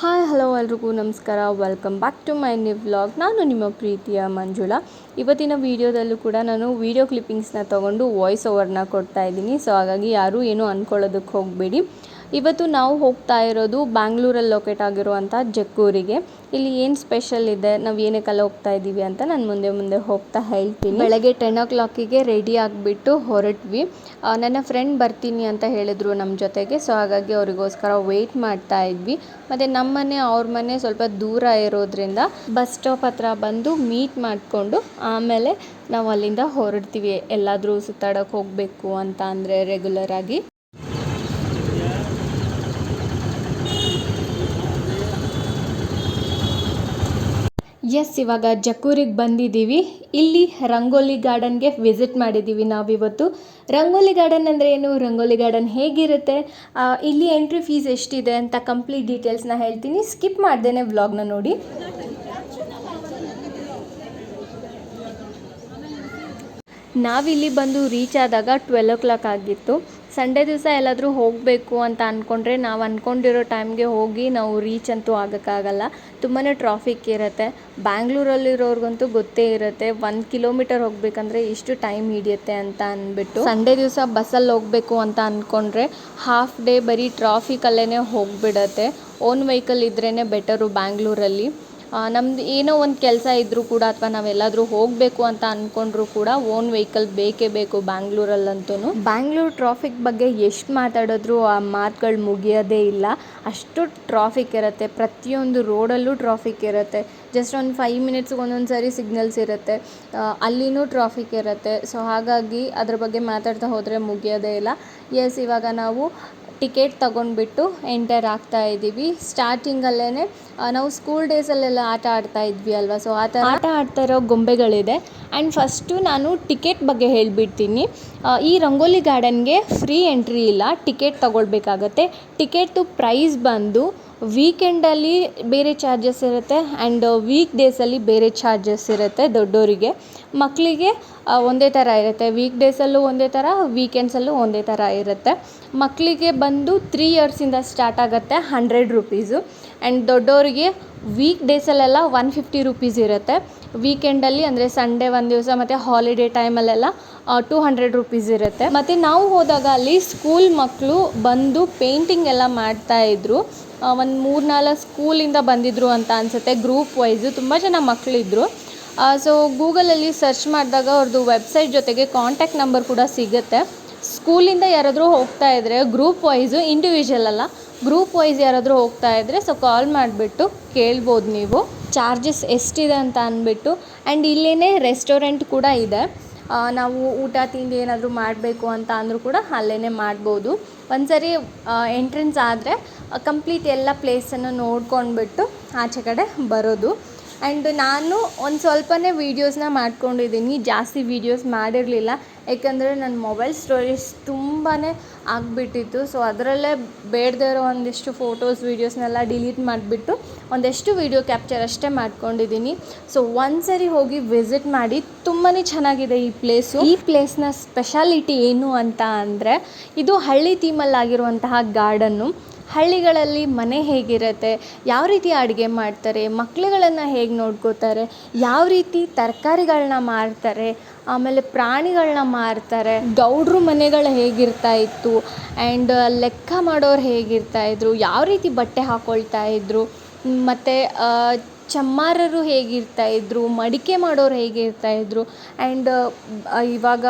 Hi hello ಎಲ್ರಿಗೂ ನಮಸ್ಕಾರ. Welcome back to my new vlog. ನಾನು ನಿಮ್ಮ ಪ್ರೀತಿಯ ಮಂಜುಳಾ. ಇವತ್ತಿನ ವೀಡಿಯೋದಲ್ಲೂ ಕೂಡ ನಾನು ವೀಡಿಯೋ ಕ್ಲಿಪ್ಪಿಂಗ್ಸ್ನ ತೊಗೊಂಡು ವಾಯ್ಸ್ ಓವರ್ನ ಕೊಡ್ತಾ ಇದ್ದೀನಿ. ಸೊ ಹಾಗಾಗಿ ಯಾರೂ ಏನೂ ಅಂದ್ಕೊಳ್ಳೋದಕ್ಕೆ ಹೋಗಬೇಡಿ. ಇವತ್ತು ನಾವು ಹೋಗ್ತಾ ಇರೋದು ಬ್ಯಾಂಗ್ಳೂರಲ್ಲಿ ಲೊಕೇಟ್ ಆಗಿರುವಂಥ ಜಕ್ಕೂರಿಗೆ. ಇಲ್ಲಿ ಏನು ಸ್ಪೆಷಲ್ ಇದೆ, ನಾವು ಏನಕ್ಕೆಲ್ಲ ಹೋಗ್ತಾ ಇದ್ದೀವಿ ಅಂತ ನಾನು ಮುಂದೆ ಹೋಗ್ತಾ ಹೇಳ್ತೀನಿ. ಬೆಳಗ್ಗೆ 10 o'clock ರೆಡಿ ಆಗಿಬಿಟ್ಟು ಹೊರಟ್ವಿ. ನನ್ನ ಫ್ರೆಂಡ್ ಬರ್ತೀನಿ ಅಂತ ಹೇಳಿದ್ರು ನಮ್ಮ ಜೊತೆಗೆ. ಸೊ ಹಾಗಾಗಿ ಅವರಿಗೋಸ್ಕರ ವೆಯ್ಟ್ ಮಾಡ್ತಾ ಇದ್ವಿ. ಮತ್ತು ನಮ್ಮ ಮನೆ ಅವ್ರ ಮನೆ ಸ್ವಲ್ಪ ದೂರ ಇರೋದ್ರಿಂದ ಬಸ್ ಸ್ಟಾಪ್ ಹತ್ರ ಬಂದು ಮೀಟ್ ಮಾಡಿಕೊಂಡು ಆಮೇಲೆ ನಾವು ಅಲ್ಲಿಂದ ಹೊರಡ್ತೀವಿ. ಎಲ್ಲಾದರೂ ಸುತ್ತಾಡೋಕ್ಕೆ ಹೋಗಬೇಕು ಅಂತ ಅಂದರೆ ರೆಗ್ಯುಲರ್ ಆಗಿ. ಎಸ್, ಇವಾಗ ಜಕ್ಕೂರಿಗೆ ಬಂದಿದ್ದೀವಿ. ಇಲ್ಲಿ ರಂಗೋಲಿ ಗಾರ್ಡನ್ಗೆ ವಿಸಿಟ್ ಮಾಡಿದ್ದೀವಿ ನಾವಿವತ್ತು. ರಂಗೋಲಿ ಗಾರ್ಡನ್ ಅಂದರೆ ಏನು, ರಂಗೋಲಿ ಗಾರ್ಡನ್ ಹೇಗಿರುತ್ತೆ, ಇಲ್ಲಿ ಎಂಟ್ರಿ ಫೀಸ್ ಎಷ್ಟಿದೆ ಅಂತ ಕಂಪ್ಲೀಟ್ ಡೀಟೇಲ್ಸ್ನ ಹೇಳ್ತೀನಿ. ಸ್ಕಿಪ್ ಮಾಡ್ದೇನೆ ವ್ಲಾಗ್ನ ನೋಡಿ. ನಾವಿಲ್ಲಿ ಬಂದು ರೀಚ್ ಆದಾಗ 12 o'clock ಆಗಿತ್ತು. ಸಂಡೇ ದಿವಸ ಎಲ್ಲಾದರೂ ಹೋಗಬೇಕು ಅಂತ ಅಂದ್ಕೊಂಡ್ರೆ ನಾವು ಅಂದ್ಕೊಂಡಿರೋ ಟೈಮ್ಗೆ ಹೋಗಿ ನಾವು ರೀಚ್ ಅಂತೂ ಆಗೋಕ್ಕಾಗಲ್ಲ. ತುಂಬಾ ಟ್ರಾಫಿಕ್ ಇರುತ್ತೆ. ಬ್ಯಾಂಗ್ಳೂರಲ್ಲಿರೋರ್ಗಂತೂ ಗೊತ್ತೇ ಇರುತ್ತೆ 1 ಕಿಲೋಮೀಟರ್ ಹೋಗಬೇಕಂದ್ರೆ ಎಷ್ಟು ಟೈಮ್ ಹಿಡಿಯುತ್ತೆ ಅಂತ ಅಂದ್ಬಿಟ್ಟು. ಸಂಡೇ ದಿವಸ ಬಸ್ಸಲ್ಲಿ ಹೋಗಬೇಕು ಅಂತ ಅಂದ್ಕೊಂಡ್ರೆ ಹಾಫ್ ಡೇ ಬರೀ ಟ್ರಾಫಿಕಲ್ಲೇ ಹೋಗಿಬಿಡತ್ತೆ. ಓನ್ ವೆಹಿಕಲ್ ಇದ್ರೇ ಬೆಟರು ಬ್ಯಾಂಗ್ಳೂರಲ್ಲಿ. ನಮ್ದು ಏನೋ ಒಂದು ಕೆಲಸ ಇದ್ದರೂ ಕೂಡ ಅಥವಾ ನಾವೆಲ್ಲಾದರೂ ಹೋಗಬೇಕು ಅಂತ ಅಂದ್ಕೊಂಡ್ರೂ ಕೂಡ ಓನ್ ವೆಹಿಕಲ್ ಬೇಕೇ ಬೇಕು ಬ್ಯಾಂಗ್ಳೂರಲ್ಲಂತೂ. ಬ್ಯಾಂಗ್ಳೂರು ಟ್ರಾಫಿಕ್ ಬಗ್ಗೆ ಎಷ್ಟು ಮಾತಾಡಿದ್ರೂ ಆ ಮಾತುಗಳು ಮುಗಿಯೋದೇ ಇಲ್ಲ. ಅಷ್ಟು ಟ್ರಾಫಿಕ್ ಇರುತ್ತೆ. ಪ್ರತಿಯೊಂದು ರೋಡಲ್ಲೂ ಟ್ರಾಫಿಕ್ ಇರುತ್ತೆ. ಜಸ್ಟ್ ಒಂದು 5 minutesಗೆ ಒಂದೊಂದು ಸಾರಿ ಸಿಗ್ನಲ್ಸ್ ಇರುತ್ತೆ, ಅಲ್ಲಿನೂ ಟ್ರಾಫಿಕ್ ಇರುತ್ತೆ. ಸೊ ಹಾಗಾಗಿ ಅದ್ರ ಬಗ್ಗೆ ಮಾತಾಡ್ತಾ ಹೋದರೆ ಮುಗಿಯೋದೇ ಇಲ್ಲ. ಎಸ್, ಇವಾಗ ನಾವು ಟಿಕೆಟ್ ತೊಗೊಂಡ್ಬಿಟ್ಟು ಎಂಟರ್ ಆಗ್ತಾ ಇದ್ದೀವಿ. ಸ್ಟಾರ್ಟಿಂಗಲ್ಲೇ ನಾವು ಸ್ಕೂಲ್ ಡೇಸಲ್ಲೆಲ್ಲ ಆಟ ಆಡ್ತಾ ಇದ್ವಿ ಅಲ್ವಾ, ಸೊ ಆ ಥರ ಆಟ ಆಡ್ತಾ ಇರೋ ಗೊಂಬೆಗಳಿದೆ. ಆ್ಯಂಡ್ ಫಸ್ಟು ನಾನು ಟಿಕೆಟ್ ಬಗ್ಗೆ ಹೇಳಿಬಿಡ್ತೀನಿ. ಈ ರಂಗೋಲಿ ಗಾರ್ಡನ್ಗೆ ಫ್ರೀ ಎಂಟ್ರಿ ಇಲ್ಲ, ಟಿಕೆಟ್ ತೊಗೊಳ್ಬೇಕಾಗತ್ತೆ. ಟಿಕೆಟು ಪ್ರೈಸ್ ಬಂದು ವೀಕೆಂಡಲ್ಲಿ ಬೇರೆ ಚಾರ್ಜಸ್ ಇರುತ್ತೆ ಆ್ಯಂಡ್ ವೀಕ್ ಡೇಸಲ್ಲಿ ಬೇರೆ ಚಾರ್ಜಸ್ ಇರುತ್ತೆ. ದೊಡ್ಡೋರಿಗೆ, ಮಕ್ಕಳಿಗೆ ಒಂದೇ ಥರ ಇರುತ್ತೆ. ವೀಕ್ ಡೇಸಲ್ಲೂ ಒಂದೇ ಥರ, ವೀಕೆಂಡ್ಸಲ್ಲೂ ಒಂದೇ ಥರ ಇರುತ್ತೆ. ಮಕ್ಕಳಿಗೆ ಬಂದು 3 yearsಯಿಂದ ಸ್ಟಾರ್ಟ್ ಆಗುತ್ತೆ 100 rupees. ಆ್ಯಂಡ್ ದೊಡ್ಡೋರಿಗೆ ವೀಕ್ ಡೇಸಲ್ಲೆಲ್ಲ 150 rupees ಇರುತ್ತೆ. ವೀಕೆಂಡಲ್ಲಿ ಅಂದರೆ ಸಂಡೇ ಒಂದು ದಿವಸ ಮತ್ತು ಹಾಲಿಡೇ ಟೈಮಲ್ಲೆಲ್ಲ 200 rupees ಇರುತ್ತೆ. ಮತ್ತು ನಾವು ಹೋದಾಗ ಅಲ್ಲಿ ಸ್ಕೂಲ್ ಮಕ್ಕಳು ಬಂದು ಪೇಂಟಿಂಗ್ ಎಲ್ಲ ಮಾಡ್ತಾಯಿದ್ರು. ಒಂದು 3-4 ಸ್ಕೂಲಿಂದ ಬಂದಿದ್ದರು ಅಂತ ಅನಿಸುತ್ತೆ. ಗ್ರೂಪ್ ವೈಸು ತುಂಬ ಜನ ಮಕ್ಕಳಿದ್ರು. ಸೊ ಗೂಗಲಲ್ಲಿ ಸರ್ಚ್ ಮಾಡಿದಾಗ ಅವ್ರದ್ದು ವೆಬ್ಸೈಟ್ ಜೊತೆಗೆ ಕಾಂಟ್ಯಾಕ್ಟ್ ನಂಬರ್ ಕೂಡ ಸಿಗುತ್ತೆ. ಸ್ಕೂಲಿಂದ ಯಾರಾದರೂ ಹೋಗ್ತಾ ಇದ್ದರೆ ಗ್ರೂಪ್ ವೈಸು, ಇಂಡಿವಿಜುವಲ್ ಅಲ್ಲ, ಗ್ರೂಪ್ ವೈಸ್ ಯಾರಾದರೂ ಹೋಗ್ತಾ ಇದ್ದರೆ ಸೊ ಕಾಲ್ ಮಾಡಿಬಿಟ್ಟು ಕೇಳ್ಬೋದು ನೀವು ಚಾರ್ಜಸ್ ಎಷ್ಟಿದೆ ಅಂತ ಅಂದ್ಬಿಟ್ಟು. ಆ್ಯಂಡ್ ಇಲ್ಲೇ ರೆಸ್ಟೋರೆಂಟ್ ಕೂಡ ಇದೆ. ನಾವು ಊಟ ತಿಂಡಿ ಏನಾದರೂ ಮಾಡಬೇಕು ಅಂತ ಅಂದರೂ ಕೂಡ ಅಲ್ಲೇ ಮಾಡ್ಬೋದು. ಒಂದು ಸರಿ ಎಂಟ್ರೆನ್ಸ್ ಆದರೆ ಕಂಪ್ಲೀಟ್ ಎಲ್ಲ ಪ್ಲೇಸನ್ನು ನೋಡ್ಕೊಂಡ್ಬಿಟ್ಟು ಆಚೆ ಕಡೆ ಬರೋದು. ಆ್ಯಂಡ್ ನಾನು ಒಂದು ಸ್ವಲ್ಪನೇ ವೀಡಿಯೋಸ್ನ ಮಾಡ್ಕೊಂಡಿದ್ದೀನಿ, ಜಾಸ್ತಿ ವೀಡಿಯೋಸ್ ಮಾಡಿರಲಿಲ್ಲ. ಯಾಕಂದರೆ ನನ್ನ ಮೊಬೈಲ್ ಸ್ಟೋರೇಜ್ ತುಂಬಾ ಆಗಿಬಿಟ್ಟಿತ್ತು. ಸೊ ಅದರಲ್ಲೇ ಬೇಡದೇ ಇರೋ ಒಂದಿಷ್ಟು ಫೋಟೋಸ್ ವೀಡಿಯೋಸ್ನೆಲ್ಲ ಡಿಲೀಟ್ ಮಾಡಿಬಿಟ್ಟು ಒಂದಷ್ಟು ವೀಡಿಯೋ ಕ್ಯಾಪ್ಚರ್ ಅಷ್ಟೇ ಮಾಡ್ಕೊಂಡಿದ್ದೀನಿ. ಸೊ ಒಂದು ಸರಿ ಹೋಗಿ ವಿಸಿಟ್ ಮಾಡಿ, ತುಂಬಾ ಚೆನ್ನಾಗಿದೆ ಈ ಪ್ಲೇಸು. ಈ ಪ್ಲೇಸ್ನ ಸ್ಪೆಷಾಲಿಟಿ ಏನು ಅಂತ ಅಂದರೆ, ಇದು ಹಳ್ಳಿ ಥೀಮಲ್ಲಾಗಿರುವಂತಹ ಗಾರ್ಡನ್ನು. ಹಳ್ಳಿಗಳಲ್ಲಿ ಮನೆ ಹೇಗಿರುತ್ತೆ, ಯಾವ ರೀತಿ ಅಡುಗೆ ಮಾಡ್ತಾರೆ, ಮಕ್ಕಳುಗಳನ್ನು ಹೇಗೆ ನೋಡ್ಕೋತಾರೆ, ಯಾವ ರೀತಿ ತರಕಾರಿಗಳನ್ನ ಮಾರ್ತಾರೆ, ಆಮೇಲೆ ಪ್ರಾಣಿಗಳನ್ನ ಮಾರ್ತಾರೆ, ಗೌಡ್ರು ಮನೆಗಳು ಹೇಗಿರ್ತಾ ಇತ್ತು, ಆ್ಯಂಡ್ ಲೆಕ್ಕ ಮಾಡೋರು ಹೇಗಿರ್ತಾಯಿದ್ರು, ಯಾವ ರೀತಿ ಬಟ್ಟೆ ಹಾಕ್ಕೊಳ್ತಾ ಇದ್ರು, ಮತ್ತು ಚಮ್ಮಾರರು ಹೇಗಿರ್ತಾಯಿದ್ರು, ಮಡಿಕೆ ಮಾಡೋರು ಹೇಗಿರ್ತಾಯಿದ್ರು, ಆ್ಯಂಡ್ ಇವಾಗ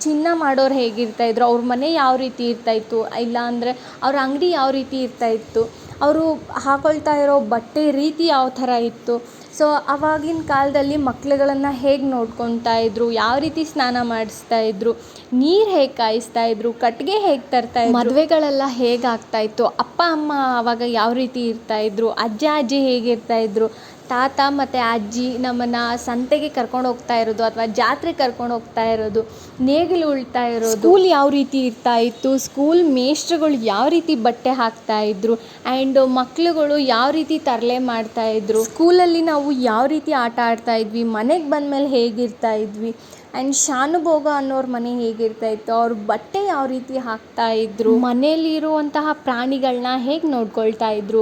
ಚಿನ್ನ ಮಾಡೋರು ಹೇಗಿರ್ತಾಯಿದ್ರು, ಅವ್ರ ಮನೆ ಯಾವ ರೀತಿ ಇರ್ತಾಯಿತ್ತು, ಇಲ್ಲಾಂದರೆ ಅವ್ರ ಅಂಗಡಿ ಯಾವ ರೀತಿ ಇರ್ತಾಯಿತ್ತು, ಅವರು ಹಾಕ್ಕೊಳ್ತಾ ಇರೋ ಬಟ್ಟೆ ರೀತಿ ಯಾವ ಥರ ಇತ್ತು. ಸೊ ಆವಾಗಿನ ಕಾಲದಲ್ಲಿ ಮಕ್ಕಳುಗಳನ್ನು ಹೇಗೆ ನೋಡ್ಕೊತಾ ಇದ್ರು, ಯಾವ ರೀತಿ ಸ್ನಾನ ಮಾಡಿಸ್ತಾಯಿದ್ರು, ನೀರು ಹೇಗೆ ಕಾಯಿಸ್ತಾಯಿದ್ರು, ಕಟ್ಟಿಗೆ ಹೇಗೆ ತರ್ತಾಯಿದ್ರು, ಮದುವೆಗಳೆಲ್ಲ ಹೇಗೆ ಆಗ್ತಾಯಿತ್ತು, ಅಪ್ಪ ಅಮ್ಮ ಆವಾಗ ಯಾವ ರೀತಿ ಇರ್ತಾಯಿದ್ರು, ಅಜ್ಜ ಅಜ್ಜಿ ಹೇಗಿರ್ತಾಯಿದ್ರು, ತಾತ ಮತ್ತು ಅಜ್ಜಿ ನಮ್ಮನ್ನು ಸಂತೆಗೆ ಕರ್ಕೊಂಡು ಹೋಗ್ತಾ ಇರೋದು ಅಥವಾ ಜಾತ್ರೆಗೆ ಕರ್ಕೊಂಡು ಹೋಗ್ತಾ ಇರೋದು, ನೇಗಿಲು ಉಳ್ತಾ ಇರೋದು, ಸ್ಕೂಲ್ ಯಾವ ರೀತಿ ಇರ್ತಾಯಿತ್ತು, ಸ್ಕೂಲ್ ಮೇಷ್ಟ್ರುಗಳು ಯಾವ ರೀತಿ ಬಟ್ಟೆ ಹಾಕ್ತಾಯಿದ್ರು, ಆ್ಯಂಡ್ ಮಕ್ಕಳುಗಳು ಯಾವ ರೀತಿ ತರಲೆ ಮಾಡ್ತಾಯಿದ್ರು, ಸ್ಕೂಲಲ್ಲಿ ನಾವು ಯಾವ ರೀತಿ ಆಟ ಆಡ್ತಾಯಿದ್ವಿ, ಮನೆಗೆ ಬಂದಮೇಲೆ ಹೇಗಿರ್ತಾಯಿದ್ವಿ, ಆ್ಯಂಡ್ ಶಾನುಭೋಗ ಅನ್ನೋರ ಮನೆ ಹೇಗಿರ್ತಾ ಇತ್ತು, ಅವ್ರ ಬಟ್ಟೆ ಯಾವ ರೀತಿ ಹಾಕ್ತಾ ಇದ್ರು, ಮನೆಯಲ್ಲಿ ಇರುವಂತಹ ಪ್ರಾಣಿಗಳನ್ನ ಹೇಗೆ ನೋಡ್ಕೊಳ್ತಾ ಇದ್ರು,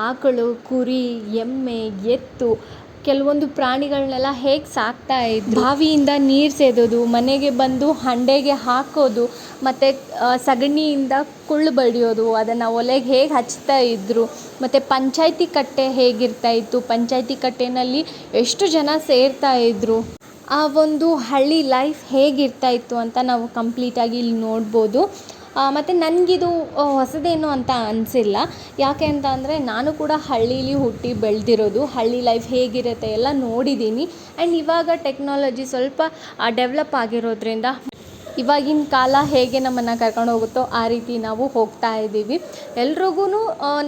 ಆಕಳು, ಕುರಿ, ಎಮ್ಮೆ, ಎತ್ತು, ಕೆಲವೊಂದು ಪ್ರಾಣಿಗಳನ್ನೆಲ್ಲ ಹೇಗೆ ಸಾಕ್ತಾ ಇದ್ರು, ಬಾವಿಯಿಂದ ನೀರು ಸೇದೋದು, ಮನೆಗೆ ಬಂದು ಹಂಡೆಗೆ ಹಾಕೋದು, ಮತ್ತು ಸಗಣಿಯಿಂದ ಕುಳ್ಳು ಬಡಿಯೋದು, ಅದನ್ನು ಒಲೆಗೆ ಹೇಗೆ ಹಚ್ತಾ ಇದ್ರು, ಮತ್ತು ಪಂಚಾಯಿತಿ ಕಟ್ಟೆ ಹೇಗಿರ್ತಾ ಇತ್ತು, ಪಂಚಾಯಿತಿ ಕಟ್ಟೆನಲ್ಲಿ ಎಷ್ಟು ಜನ ಸೇರ್ತಾ ಇದ್ರು, ಆ ಒಂದು ಹಳ್ಳಿ ಲೈಫ್ ಹೇಗಿರ್ತಾ ಇತ್ತು ಅಂತ ನಾವು ಕಂಪ್ಲೀಟಾಗಿ ಇಲ್ಲಿ ನೋಡ್ಬೋದು. ಮತ್ತು ನನಗಿದು ಹೊಸದೇನು ಅಂತ ಅನಿಸಿಲ್ಲ. ಯಾಕೆ ಅಂತ ಅಂದರೆ ನಾನು ಕೂಡ ಹಳ್ಳೀಲಿ ಹುಟ್ಟಿ ಬೆಳೆದಿರೋದು, ಹಳ್ಳಿ ಲೈಫ್ ಹೇಗಿರುತ್ತೆ ಎಲ್ಲ ನೋಡಿದ್ದೀನಿ. ಆ್ಯಂಡ್ ಇವಾಗ ಟೆಕ್ನಾಲಜಿ ಸ್ವಲ್ಪ ಡೆವಲಪ್ ಆಗಿರೋದ್ರಿಂದ ಇವಾಗಿನ ಕಾಲ ಹೇಗೆ ನಮ್ಮನ್ನು ಕರ್ಕೊಂಡು ಹೋಗುತ್ತೋ ಆ ರೀತಿ ನಾವು ಹೋಗ್ತಾ ಇದ್ದೀವಿ. ಎಲ್ರಿಗೂ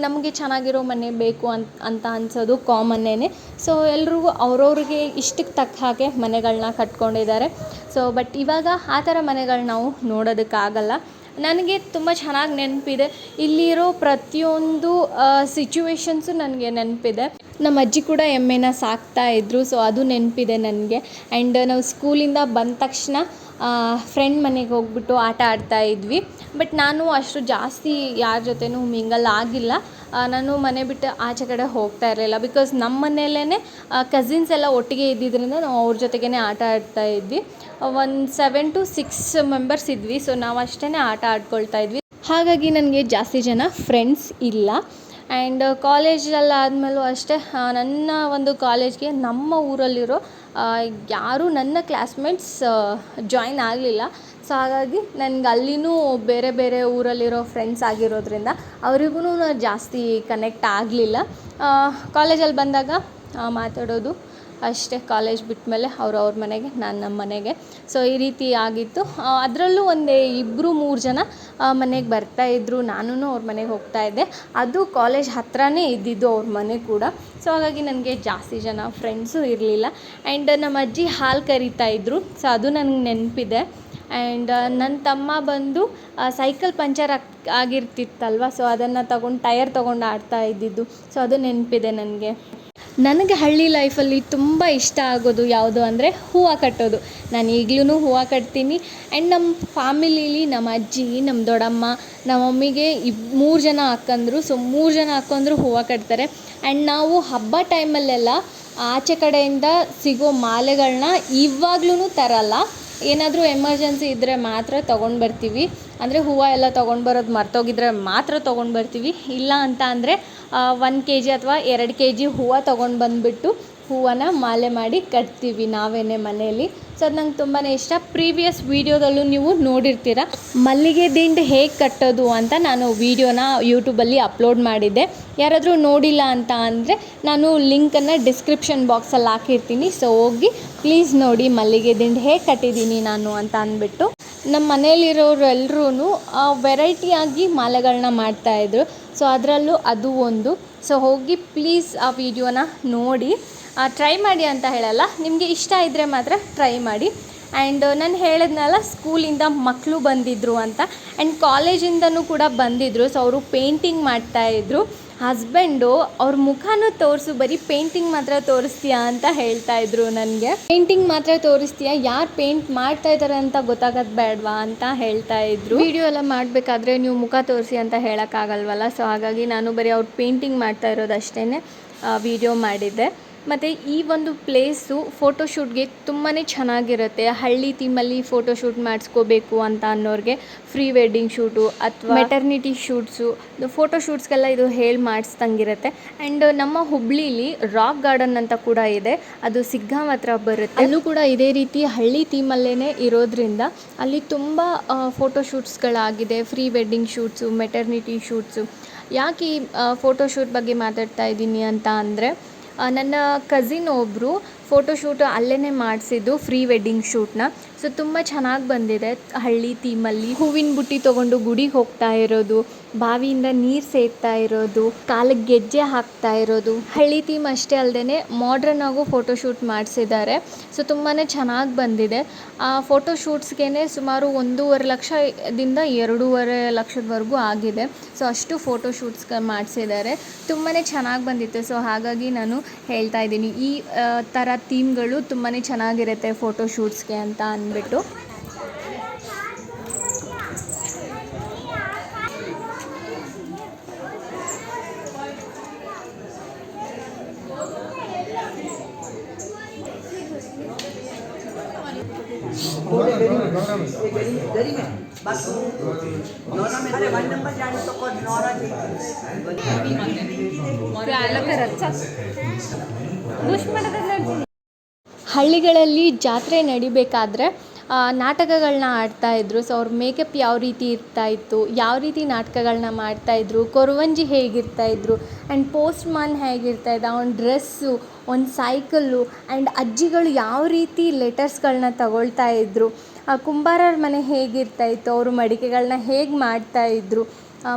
ನಮಗೆ ಚೆನ್ನಾಗಿರೋ ಮನೆ ಬೇಕು ಅಂತ ಅನಿಸೋದು ಕಾಮನ್ನೇ. ಸೊ ಎಲ್ರಿಗೂ ಅವ್ರವ್ರಿಗೆ ಇಷ್ಟಕ್ಕೆ ತಕ್ಕ ಹಾಗೆ ಮನೆಗಳನ್ನ ಕಟ್ಕೊಂಡಿದ್ದಾರೆ. ಸೊ ಬಟ್ ಇವಾಗ ಆ ಥರ ಮನೆಗಳು ನಾವು ನೋಡೋದಕ್ಕಾಗಲ್ಲ. ನನಗೆ ತುಂಬ ಚೆನ್ನಾಗಿ ನೆನಪಿದೆ, ಇಲ್ಲಿರೋ ಪ್ರತಿಯೊಂದು ಸಿಚುವೇಶನ್ಸು ನನಗೆ ನೆನಪಿದೆ. ನಮ್ಮ ಅಜ್ಜಿ ಕೂಡ ಎಮ್ಮೆನ ಸಾಕ್ತಾಯಿದ್ರು, ಸೊ ಅದು ನೆನಪಿದೆ ನನಗೆ. ಆ್ಯಂಡ್ ನಾವು ಸ್ಕೂಲಿಂದ ಬಂದ ತಕ್ಷಣ ಫ್ರೆಂಡ್ ಮನೆಗೆ ಹೋಗ್ಬಿಟ್ಟು ಆಟ ಆಡ್ತಾಯಿದ್ವಿ. ಬಟ್ ನಾನು ಅಷ್ಟು ಜಾಸ್ತಿ ಯಾರ ಜೊತೆನೂ ಮಿಂಗಲ್ ಆಗಿಲ್ಲ. ನಾನು ಮನೆ ಬಿಟ್ಟು ಆಚೆ ಕಡೆ ಹೋಗ್ತಾ ಇರಲಿಲ್ಲ. ಬಿಕಾಸ್ ನಮ್ಮ ಮನೆಯಲ್ಲೇ ಕಸಿನ್ಸ್ ಎಲ್ಲ ಒಟ್ಟಿಗೆ ಇದ್ದಿದ್ದರಿಂದ ನಾವು ಅವ್ರ ಜೊತೆಗೇ ಆಟ ಆಡ್ತಾಯಿದ್ವಿ. ಒಂದು 7 to 6 ಮೆಂಬರ್ಸ್ ಇದ್ವಿ. ಸೊ ನಾವು ಅಷ್ಟೇ ಆಟ ಆಡ್ಕೊಳ್ತಾ ಇದ್ವಿ. ಹಾಗಾಗಿ ನನಗೆ ಜಾಸ್ತಿ ಜನ ಫ್ರೆಂಡ್ಸ್ ಇಲ್ಲ. ಆ್ಯಂಡ್ ಕಾಲೇಜಲ್ಲಿ ಆದಮೇಲೂ ಅಷ್ಟೇ, ನನ್ನ ಒಂದು ಕಾಲೇಜ್ಗೆ ನಮ್ಮ ಊರಲ್ಲಿರೋ ಯಾರೂ ನನ್ನ ಕ್ಲಾಸ್ಮೇಟ್ಸ್ ಜಾಯ್ನ್ ಆಗಲಿಲ್ಲ. ಸೊ ಹಾಗಾಗಿ ನನಗೆ ಅಲ್ಲಿನೂ ಬೇರೆ ಬೇರೆ ಊರಲ್ಲಿರೋ ಫ್ರೆಂಡ್ಸ್ ಆಗಿರೋದ್ರಿಂದ ಅವರಿಗೂ ನಾನು ಜಾಸ್ತಿ ಕನೆಕ್ಟ್ ಆಗಲಿಲ್ಲ. ಕಾಲೇಜಲ್ಲಿ ಬಂದಾಗ ಮಾತಾಡೋದು ಅಷ್ಟೇ. ಕಾಲೇಜ್ ಬಿಟ್ಟ ಮೇಲೆ ಅವ್ರ ಮನೆಗೆ, ನಾನು ನಮ್ಮ ಮನೆಗೆ. ಸೊ ಈ ರೀತಿ ಆಗಿತ್ತು. ಅದರಲ್ಲೂ ಒಂದು 2-3 ಜನ ಮನೆಗೆ ಬರ್ತಾಯಿದ್ರು. ನಾನು ಅವ್ರ ಮನೆಗೆ ಹೋಗ್ತಾಯಿದ್ದೆ. ಅದು ಕಾಲೇಜ್ ಹತ್ರನೇ ಇದ್ದಿದ್ದು ಅವ್ರ ಮನೆ ಕೂಡ. ಸೊ ಹಾಗಾಗಿ ನನಗೆ ಜಾಸ್ತಿ ಜನ ಫ್ರೆಂಡ್ಸು ಇರಲಿಲ್ಲ. ಆ್ಯಂಡ್ ನಮ್ಮ ಅಜ್ಜಿ ಹಾಲು ಕರಿತಾಯಿದ್ರು. ಸೊ ಅದು ನನಗೆ ನೆನಪಿದೆ. ಆ್ಯಂಡ್ ನನ್ನ ತಮ್ಮ ಬಂದು ಸೈಕಲ್ ಪಂಚರ್ ಆಗಿರ್ತಿತ್ತಲ್ವ, ಸೊ ಅದನ್ನು ಟೈರ್ ತೊಗೊಂಡು ಆಡ್ತಾ ಇದ್ದಿದ್ದು. ಸೊ ಅದು ನೆನಪಿದೆ ನನಗೆ. ನನಗೆ ಹಳ್ಳಿ ಲೈಫಲ್ಲಿ ತುಂಬ ಇಷ್ಟ ಆಗೋದು ಯಾವುದು ಅಂದರೆ ಹೂವು ಕಟ್ಟೋದು. ನಾನು ಈಗಲೂ ಹೂವು ಕಟ್ತೀನಿ. ಆ್ಯಂಡ್ ನಮ್ಮ ಫ್ಯಾಮಿಲೀಲಿ ನಮ್ಮ ಅಜ್ಜಿ, ನಮ್ಮ ದೊಡ್ಡಮ್ಮ, ನಮ್ಮ ಮಮ್ಮಿಗೆ 3 ಜನ ಅಕ್ಕಂದರು. ಸೊ 3 ಜನ ಅಕ್ಕಂದರು ಹೂವು ಕಟ್ತಾರೆ. ಆ್ಯಂಡ್ ನಾವು ಹಬ್ಬ ಟೈಮಲ್ಲೆಲ್ಲ ಆಚೆ ಕಡೆಯಿಂದ ಸಿಗೋ ಮಾಲೆಗಳನ್ನ ಇವಾಗ್ಲೂ ತರಲ್ಲ. ಏನಾದರೂ ಎಮರ್ಜೆನ್ಸಿ ಇದ್ದರೆ ಮಾತ್ರ ತೊಗೊಂಡು ಬರ್ತೀವಿ. ಅಂದರೆ ಹೂವು ಎಲ್ಲ ತೊಗೊಂಡು ಬರೋದು ಮರ್ತೋಗಿದ್ರೆ ಮಾತ್ರ ತೊಗೊಂಡು ಬರ್ತೀವಿ. ಇಲ್ಲ ಅಂತ ಅಂದರೆ 1 kg ಅಥವಾ 2 kg ಹೂವು ತೊಗೊಂಡು ಬಂದುಬಿಟ್ಟು ಹೂವನ್ನು ಮಾಲೆ ಮಾಡಿ ಕಟ್ತೀವಿ ನಾವೇನೇ ಮನೆಯಲ್ಲಿ. ಸೊ ಅದು ನಂಗೆ ತುಂಬಾ ಇಷ್ಟ. ಪ್ರೀವಿಯಸ್ ವೀಡಿಯೋದಲ್ಲೂ ನೀವು ನೋಡಿರ್ತೀರ ಮಲ್ಲಿಗೆ ದಿಂಡು ಹೇಗೆ ಕಟ್ಟೋದು ಅಂತ ನಾನು ವೀಡಿಯೋನ ಯೂಟ್ಯೂಬಲ್ಲಿ ಅಪ್ಲೋಡ್ ಮಾಡಿದ್ದೆ. ಯಾರಾದರೂ ನೋಡಿಲ್ಲ ಅಂತ ಅಂದರೆ ನಾನು ಲಿಂಕನ್ನು ಡಿಸ್ಕ್ರಿಪ್ಷನ್ ಬಾಕ್ಸಲ್ಲಿ ಹಾಕಿರ್ತೀನಿ. ಸೊ ಹೋಗಿ ಪ್ಲೀಸ್ ನೋಡಿ ಮಲ್ಲಿಗೆ ದಿಂಡು ಹೇಗೆ ಕಟ್ಟಿದ್ದೀನಿ ನಾನು ಅಂತ ಅಂದ್ಬಿಟ್ಟು. ನಮ್ಮ ಮನೆಯಲ್ಲಿರೋರು ಎಲ್ಲರೂ ವೆರೈಟಿಯಾಗಿ ಮಾಲೆಗಳನ್ನ ಮಾಡ್ತಾಯಿದ್ರು. ಸೊ ಅದರಲ್ಲೂ ಅದು ಒಂದು. ಸೊ ಹೋಗಿ ಪ್ಲೀಸ್ ಆ ವಿಡಿಯೋನ ನೋಡಿ ಟ್ರೈ ಮಾಡಿ ಅಂತ ಹೇಳಲ್ಲ, ನಿಮಗೆ ಇಷ್ಟ ಇದ್ದರೆ ಮಾತ್ರ ಟ್ರೈ ಮಾಡಿ. ಆ್ಯಂಡ್ ನಾನು ಹೇಳಿದ್ನಲ್ಲ ಸ್ಕೂಲಿಂದ ಮಕ್ಕಳು ಬಂದಿದ್ದರು ಅಂತ. ಆ್ಯಂಡ್ ಕಾಲೇಜಿಂದನೂ ಕೂಡ ಬಂದಿದ್ದರು. ಸೊ ಅವರು ಪೇಂಟಿಂಗ್ ಮಾಡ್ತಾಯಿದ್ರು. ಹಸ್ಬೆಂಡು ಅವ್ರ ಮುಖನೂ ತೋರಿಸು, ಬರೀ ಪೇಂಟಿಂಗ್ ಮಾತ್ರ ತೋರಿಸ್ತೀಯಾ ಅಂತ ಹೇಳ್ತಾಯಿದ್ರು ನನಗೆ. ಪೇಂಟಿಂಗ್ ಮಾತ್ರ ತೋರಿಸ್ತೀಯಾ, ಯಾರು ಪೇಂಟ್ ಮಾಡ್ತಾ ಇದ್ದಾರೆ ಅಂತ ಗೊತ್ತಾಗೋದು ಬೇಡವಾ ಅಂತ ಹೇಳ್ತಾಯಿದ್ರು. ವಿಡಿಯೋ ಎಲ್ಲ ಮಾಡಬೇಕಾದ್ರೆ ನೀವು ಮುಖ ತೋರಿಸಿ ಅಂತ ಹೇಳೋಕ್ಕಾಗಲ್ವಲ್ಲ. ಸೊ ಹಾಗಾಗಿ ನಾನು ಬರೀ ಅವ್ರು ಪೇಂಟಿಂಗ್ ಮಾಡ್ತಾ ಇರೋದು ಅಷ್ಟೇ ವಿಡಿಯೋ ಮಾಡಿದ್ದೆ. ಮತ್ತು ಈ ಒಂದು ಪ್ಲೇಸು ಫೋಟೋಶೂಟ್ಗೆ ತುಂಬಾ ಚೆನ್ನಾಗಿರುತ್ತೆ. ಹಳ್ಳಿ ಥೀಮಲ್ಲಿ ಫೋಟೋಶೂಟ್ ಮಾಡಿಸ್ಕೋಬೇಕು ಅಂತ ಅನ್ನೋರಿಗೆ ಫ್ರೀ ವೆಡ್ಡಿಂಗ್ ಶೂಟು ಅಥವಾ ಮೆಟರ್ನಿಟಿ ಶೂಟ್ಸು, ಫೋಟೋಶೂಟ್ಸ್ಗೆಲ್ಲ ಇದು ಹೇಳಿ ಮಾಡಿಸ್ದಂಗಿರುತ್ತೆ. ಆ್ಯಂಡ್ ನಮ್ಮ ಹುಬ್ಳೀಲಿ ರಾಕ್ ಗಾರ್ಡನ್ ಅಂತ ಕೂಡ ಇದೆ, ಅದು ಸಿಗ್ಗಾಂವ್ ಹತ್ರ ಬರುತ್ತೆ. ಅಲ್ಲೂ ಕೂಡ ಇದೇ ರೀತಿ ಹಳ್ಳಿ ಥೀಮಲ್ಲೇ ಇರೋದ್ರಿಂದ ಅಲ್ಲಿ ತುಂಬ ಫೋಟೋಶೂಟ್ಸ್ಗಳಾಗಿದೆ, pre wedding shoots, maternity shoots. ಯಾಕೆ ಈ ಫೋಟೋಶೂಟ್ ಬಗ್ಗೆ ಮಾತಾಡ್ತಾ ಇದ್ದೀನಿ ಅಂತ ಅಂದರೆ, ನನ್ನ ಕಸಿನ್ ಒಬ್ಬರು ಫೋಟೋಶೂಟ್ ಅಲ್ಲೇ ಮಾಡಿಸಿದ್ದು ಫ್ರೀ ವೆಡ್ಡಿಂಗ್ ಶೂಟ್ನ. ಸೊ ತುಂಬ ಚೆನ್ನಾಗಿ ಬಂದಿದೆ. ಹಳ್ಳಿ ಥೀಮಲ್ಲಿ ಹೂವಿನ ಬುಟ್ಟಿ ತೊಗೊಂಡು ಗುಡಿಗೆ ಹೋಗ್ತಾ ಇರೋದು, ಬಾವಿಯಿಂದ ನೀರು ಸೇದ್ತಾ ಇರೋದು, ಕಾಲಿಗೆ ಗೆಜ್ಜೆ ಹಾಕ್ತಾ ಇರೋದು, ಹಳ್ಳಿ ಥೀಮ್ ಅಷ್ಟೇ ಅಲ್ಲದೆ ಮಾಡ್ರನ್ ಆಗು ಫೋಟೋಶೂಟ್ ಮಾಡಿಸಿದ್ದಾರೆ. ಸೊ ತುಂಬಾ ಚೆನ್ನಾಗಿ ಬಂದಿದೆ. ಆ ಫೋಟೋಶೂಟ್ಸ್ಗೆ ಸುಮಾರು 1.5 ಲಕ್ಷದಿಂದ 2.5 ಲಕ್ಷದವರೆಗೂ ಆಗಿದೆ. ಸೊ ಅಷ್ಟು ಫೋಟೋಶೂಟ್ಸ್ ಮಾಡಿಸಿದ್ದಾರೆ. ತುಂಬಾ ಚೆನ್ನಾಗಿ ಬಂದಿತ್ತು. ಸೊ ಹಾಗಾಗಿ ನಾನು ಹೇಳ್ತಾ ಇದ್ದೀನಿ, ಈ ಥರ ಥೀಮ್ಗಳು ತುಂಬಾ ಚೆನ್ನಾಗಿರುತ್ತೆ ಫೋಟೋಶೂಟ್ಸ್ಗೆ ಅಂತ ಅಂದ್ಬಿಟ್ಟು. ಹಳ್ಳಿಗಳಲ್ಲಿ ಜಾತ್ರೆ ನಡಿಬೇಕಾದ್ರೆ ನಾಟಕಗಳನ್ನ ಆಡ್ತಾಯಿದ್ರು. ಸೊ ಅವ್ರ ಮೇಕಪ್ ಯಾವ ರೀತಿ ಇರ್ತಾಯಿತ್ತು, ಯಾವ ರೀತಿ ನಾಟಕಗಳನ್ನ ಮಾಡ್ತಾಯಿದ್ರು, ಕೊರವಂಜಿ ಹೇಗಿರ್ತಾಯಿದ್ರು ಆ್ಯಂಡ್ ಪೋಸ್ಟ್ ಮ್ಯಾನ್ ಹೇಗಿರ್ತಾಯಿದ್ದ, ಅವ್ನ ಡ್ರೆಸ್ಸು, ಒಂದು ಸೈಕಲ್ಲು ಆ್ಯಂಡ್ ಅಜ್ಜಿಗಳು ಯಾವ ರೀತಿ ಲೆಟರ್ಸ್ಗಳನ್ನ ತಗೊಳ್ತಾ ಇದ್ದರು, ಕುಂಬಾರರ ಮನೆ ಹೇಗಿರ್ತಾಯಿತ್ತು, ಅವರು ಮಡಿಕೆಗಳನ್ನ ಹೇಗೆ ಮಾಡ್ತಾಯಿದ್ರು,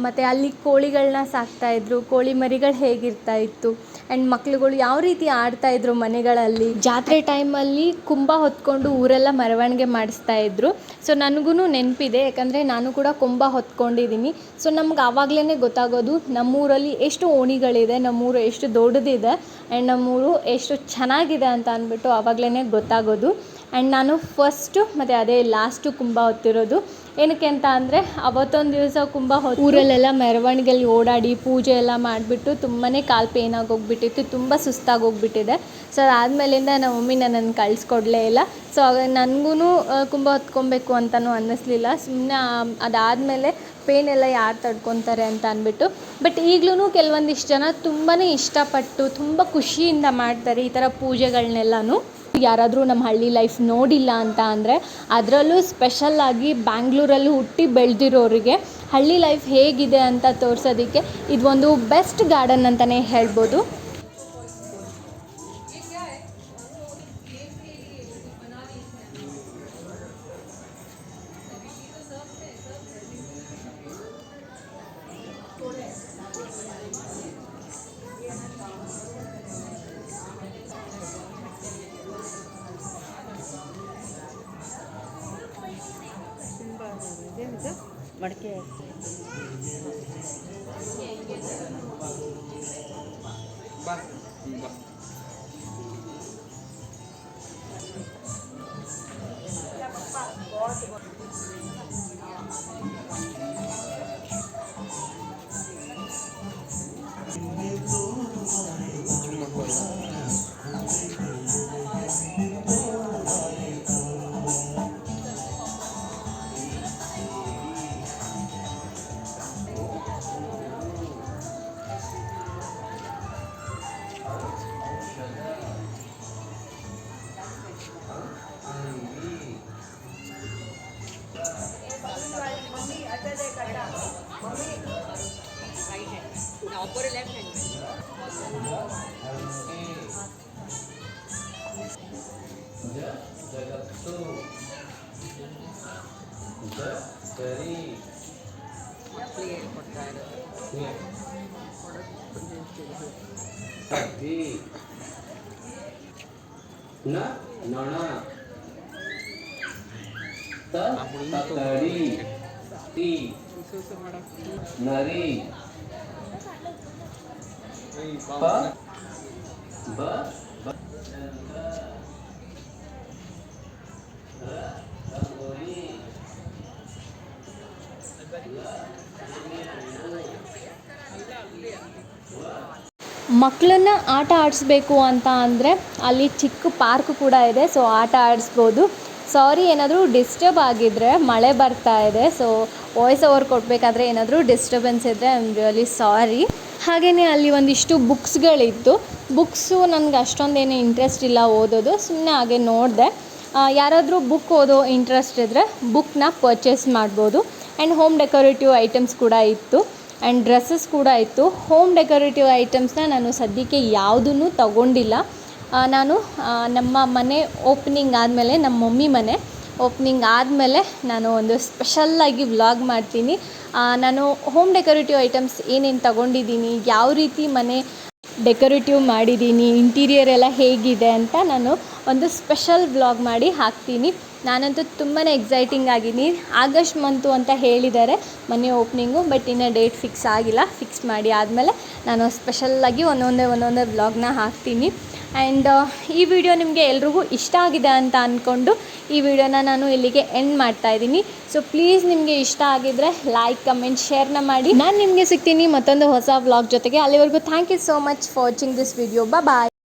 ಮತ್ತು ಅಲ್ಲಿ ಕೋಳಿಗಳನ್ನ ಸಾಕ್ತಾಯಿದ್ರು, ಕೋಳಿ ಮರಿಗಳು ಹೇಗಿರ್ತಾಯಿತ್ತು ಆ್ಯಂಡ್ ಮಕ್ಳುಗಳು ಯಾವ ರೀತಿ ಆಡ್ತಾಯಿದ್ರು ಮನೆಗಳಲ್ಲಿ. ಜಾತ್ರೆ ಟೈಮಲ್ಲಿ ಕುಂಬ ಹೊತ್ಕೊಂಡು ಊರೆಲ್ಲ ಮೆರವಣಿಗೆ ಮಾಡಿಸ್ತಾಯಿದ್ರು. ಸೊ ನನಗೂ ನೆನಪಿದೆ, ಯಾಕಂದರೆ ನಾನು ಕೂಡ ಕುಂಬ ಹೊತ್ಕೊಂಡಿದ್ದೀನಿ. ಸೊ ನಮ್ಗೆ ಆವಾಗಲೇ ಗೊತ್ತಾಗೋದು ನಮ್ಮೂರಲ್ಲಿ ಎಷ್ಟು ಓಣಿಗಳಿದೆ, ನಮ್ಮೂರು ಎಷ್ಟು ದೊಡ್ಡದಿದೆ ಆ್ಯಂಡ್ ನಮ್ಮೂರು ಎಷ್ಟು ಚೆನ್ನಾಗಿದೆ ಅಂತ ಅಂದ್ಬಿಟ್ಟು ಆವಾಗಲೇ ಗೊತ್ತಾಗೋದು. ಆ್ಯಂಡ್ ನಾನು ಫಸ್ಟು ಮತ್ತು ಅದೇ ಲಾಸ್ಟು ಕುಂಬ ಹೊತ್ತಿರೋದು. ಏನಕ್ಕೆ ಅಂತ ಅಂದರೆ ಅವತ್ತೊಂದು ದಿವಸ ಕುಂಬ ಊರಲ್ಲೆಲ್ಲ ಮೆರವಣಿಗೆಯಲ್ಲಿ ಓಡಾಡಿ ಪೂಜೆ ಎಲ್ಲ ಮಾಡಿಬಿಟ್ಟು ತುಂಬಾ ಕಾಲು ಪೇನ್ ಆಗೋಗ್ಬಿಟ್ಟಿತ್ತು, ತುಂಬ ಸುಸ್ತಾಗಿ ಹೋಗ್ಬಿಟ್ಟಿದೆ. ಸೊ ಅದಾದಮೇಲಿಂದ ನಮ್ಮ ಮಮ್ಮಿ ನನ್ನನ್ನು ಕಳಿಸ್ಕೊಡ್ಲೇ ಇಲ್ಲ. ಸೊ ಆಗ ನನಗೂ ಕುಂಬ ಹೊತ್ಕೊಬೇಕು ಅಂತಲೂ ಅನ್ನಿಸ್ಲಿಲ್ಲ. ಸುಮ್ಮನೆ ಅದಾದಮೇಲೆ ಪೇನೆಲ್ಲ ಯಾರು ತಡ್ಕೊತಾರೆ ಅಂತ ಅಂದ್ಬಿಟ್ಟು. ಬಟ್ ಈಗಲೂ ಕೆಲವೊಂದಿಷ್ಟು ಜನ ತುಂಬಾ ಇಷ್ಟಪಟ್ಟು ತುಂಬ ಖುಷಿಯಿಂದ ಮಾಡ್ತಾರೆ ಈ ಥರ ಪೂಜೆಗಳನ್ನೆಲ್ಲನೂ. ಯಾರಾದರೂ ನಮ್ಮ ಹಳ್ಳಿ ಲೈಫ್ ನೋಡಿಲ್ಲ ಅಂತ ಅಂದರೆ, ಅದರಲ್ಲೂ ಸ್ಪೆಷಲ್ಲಾಗಿ ಬ್ಯಾಂಗ್ಳೂರಲ್ಲಿ ಹುಟ್ಟಿ ಬೆಳೆದಿರೋರಿಗೆ ಹಳ್ಳಿ ಲೈಫ್ ಹೇಗಿದೆ ಅಂತ ತೋರಿಸೋದಕ್ಕೆ ಇದೊಂದು ಬೆಸ್ಟ್ ಗಾರ್ಡನ್ ಅಂತಲೇ ಹೇಳ್ಬೋದು. ಮಡಿಕೆ ನರಿ ಮಕ್ಕಳನ್ನ ಆಟ ಆಡಿಸ್ಬೇಕು ಅಂತ ಅಂದರೆ ಅಲ್ಲಿ ಚಿಕ್ಕ ಪಾರ್ಕ್ ಕೂಡ ಇದೆ. ಸೊ ಆಟ ಆಡಿಸ್ಬೋದು. ಸಾರಿ, ಏನಾದರೂ ಡಿಸ್ಟರ್ಬ್ ಆಗಿದ್ದರೆ, ಮಳೆ ಬರ್ತಾ ಇದೆ. ಸೊ ವಾಯ್ಸ್ ಓವರ್ ಕೊಡಬೇಕಾದ್ರೆ ಏನಾದರೂ ಡಿಸ್ಟರ್ಬೆನ್ಸ್ ಇದ್ದರೆ ಐ ಆಮ್ ರಿಯಲಿ ಸಾರಿ. ಹಾಗೆಯೇ ಅಲ್ಲಿ ಒಂದಿಷ್ಟು ಬುಕ್ಸ್ಗಳಿತ್ತು. ಬುಕ್ಸು ನನಗೆ ಅಷ್ಟೊಂದೇನು ಇಂಟ್ರೆಸ್ಟ್ ಇಲ್ಲ ಓದೋದು, ಸುಮ್ಮನೆ ಹಾಗೆ ನೋಡಿದೆ. ಯಾರಾದರೂ ಬುಕ್ ಓದೋ ಇಂಟ್ರೆಸ್ಟ್ ಇದ್ದರೆ ಬುಕ್ನ ಪರ್ಚೇಸ್ ಮಾಡ್ಬೋದು. ಆ್ಯಂಡ್ ಹೋಮ್ ಡೆಕೋರೇಟಿವ್ ಐಟಮ್ಸ್ ಕೂಡ ಇತ್ತು ಆ್ಯಂಡ್ ಡ್ರೆಸ್ಸಸ್ ಕೂಡ ಇತ್ತು. ಹೋಮ್ ಡೆಕೋರೇಟಿವ್ ಐಟಮ್ಸ್ನ ನಾನು ಸದ್ಯಕ್ಕೆ ಯಾವುದೂ ತಗೊಂಡಿಲ್ಲ. ನಾನು ನಮ್ಮ ಮನೆ ಓಪನಿಂಗ್ ಆದಮೇಲೆ, ನಮ್ಮ ಮಮ್ಮಿ ಮನೆ ಓಪನಿಂಗ್ ಆದಮೇಲೆ ನಾನು ಒಂದು ಸ್ಪೆಷಲ್ಲಾಗಿ ವ್ಲಾಗ್ ಮಾಡ್ತೀನಿ. ನಾನು ಹೋಮ್ ಡೆಕೋರೇಟಿವ್ ಐಟಮ್ಸ್ ಏನೇನು ತಗೊಂಡಿದ್ದೀನಿ, ಯಾವ ರೀತಿ ಮನೆ ಡೆಕೋರೇಟಿವ್ ಮಾಡಿದ್ದೀನಿ, ಇಂಟೀರಿಯರ್ ಎಲ್ಲ ಹೇಗಿದೆ ಅಂತ ನಾನು ಒಂದು ಸ್ಪೆಷಲ್ ವ್ಲಾಗ್ ಮಾಡಿ ಹಾಕ್ತೀನಿ. ನಾನಂತೂ ತುಂಬಾ ಎಕ್ಸೈಟಿಂಗ್ ಆಗಿದ್ದೀನಿ. ಆಗಸ್ಟ್ ಮಂತು ಅಂತ ಹೇಳಿದ್ದಾರೆ ಮನೆ ಓಪ್ನಿಂಗು, ಬಟ್ ಇನ್ನೂ ಡೇಟ್ ಫಿಕ್ಸ್ ಆಗಿಲ್ಲ. ಫಿಕ್ಸ್ ಮಾಡಿ ಆದಮೇಲೆ ನಾನು ಸ್ಪೆಷಲ್ಲಾಗಿ ಒಂದೊಂದೇ ವ್ಲಾಗ್ನ ಹಾಕ್ತೀನಿ. ಆ್ಯಂಡ್ ಈ ವಿಡಿಯೋ ನಿಮಗೆ ಎಲ್ರಿಗೂ ಇಷ್ಟ ಆಗಿದೆ ಅಂತ ಅಂದ್ಕೊಂಡು ಈ ವಿಡಿಯೋನ ನಾನು ಇಲ್ಲಿಗೆ ಎಂಡ್ ಮಾಡ್ತಾಯಿದ್ದೀನಿ. ಸೊ ಪ್ಲೀಸ್ ನಿಮಗೆ ಇಷ್ಟ ಆಗಿದ್ದರೆ ಲೈಕ್, ಕಮೆಂಟ್, ಶೇರ್ನ ಮಾಡಿ. ನಾನು ನಿಮಗೆ ಸಿಗ್ತೀನಿ ಮತ್ತೊಂದು ಹೊಸ ವ್ಲಾಗ್ ಜೊತೆಗೆ. ಅಲ್ಲಿವರೆಗೂ thank you so much for watching this video. Bye.